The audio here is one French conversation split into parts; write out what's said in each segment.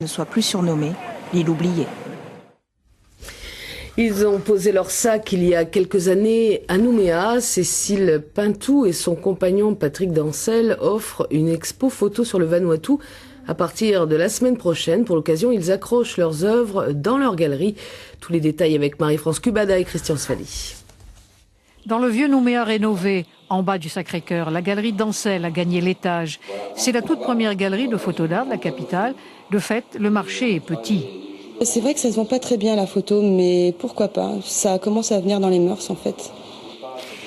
ne soit plus surnommée l'île oubliée. Ils ont posé leur sac il y a quelques années à Nouméa. Cécile Pintou et son compagnon Patrick Dancel offrent une expo photo sur le Vanuatu à partir de la semaine prochaine. Pour l'occasion, ils accrochent leurs œuvres dans leur galerie. Tous les détails avec Marie-France Cubada et Christian Svali. Dans le vieux Nouméa rénové, en bas du Sacré-Cœur, la galerie Dancel a gagné l'étage. C'est la toute première galerie de photos d'art de la capitale. De fait, le marché est petit. C'est vrai que ça se vend pas très bien la photo, mais pourquoi pas? Ça commence à venir dans les mœurs en fait.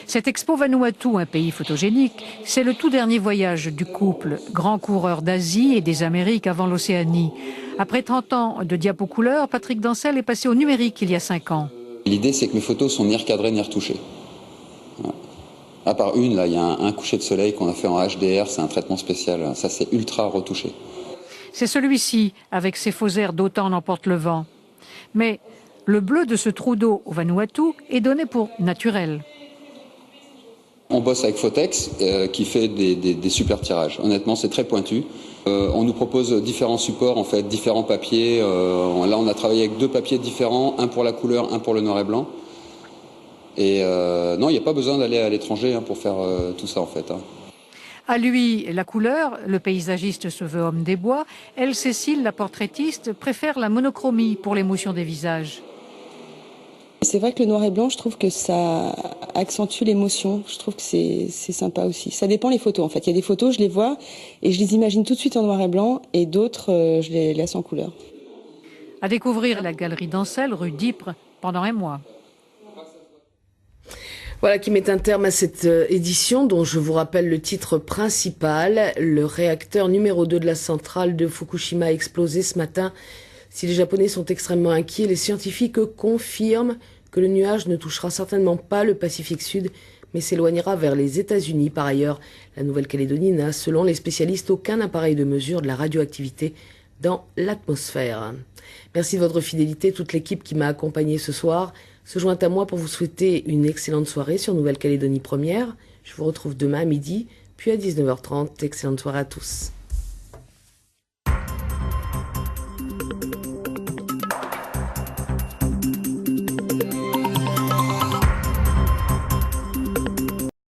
Cette expo Vanuatu, un pays photogénique, c'est le tout dernier voyage du couple, grand coureur d'Asie et des Amériques avant l'Océanie. Après 30 ans de diapos couleurs, Patrick Dancel est passé au numérique il y a 5 ans. L'idée, c'est que mes photos sont ni recadrées ni retouchées. Voilà. À part une, là, il y a un coucher de soleil qu'on a fait en HDR, c'est un traitement spécial. Ça, c'est ultra retouché. C'est celui-ci, avec ses faux airs d'autant n'emporte le vent. Mais le bleu de ce trou d'eau au Vanuatu est donné pour naturel. On bosse avec Photex qui fait des super tirages. Honnêtement, c'est très pointu. On nous propose différents supports, en fait, différents papiers. Là, on a travaillé avec 2 papiers différents, un pour la couleur, un pour le noir et blanc. Et non, il n'y a pas besoin d'aller à l'étranger pour faire tout ça, en fait. À lui, la couleur, le paysagiste se veut homme des bois. Elle, Cécile, la portraitiste, préfère la monochromie pour l'émotion des visages. C'est vrai que le noir et blanc, je trouve que ça accentue l'émotion. Je trouve que c'est sympa aussi. Ça dépend les photos en fait. Il y a des photos, je les vois et je les imagine tout de suite en noir et blanc et d'autres, je les laisse en couleur. À découvrir la galerie Dancel, rue d'Ypres, pendant un mois. Voilà qui met un terme à cette édition dont je vous rappelle le titre principal. Le réacteur numéro 2 de la centrale de Fukushima a explosé ce matin. Si les Japonais sont extrêmement inquiets, les scientifiques confirment que le nuage ne touchera certainement pas le Pacifique Sud, mais s'éloignera vers les États-Unis. Par ailleurs, la Nouvelle-Calédonie n'a, selon les spécialistes, aucun appareil de mesure de la radioactivité dans l'atmosphère. Merci de votre fidélité. Toute l'équipe qui m'a accompagné ce soir se joint à moi pour vous souhaiter une excellente soirée sur Nouvelle-Calédonie Première. Je vous retrouve demain à midi, puis à 19h30. Excellente soirée à tous.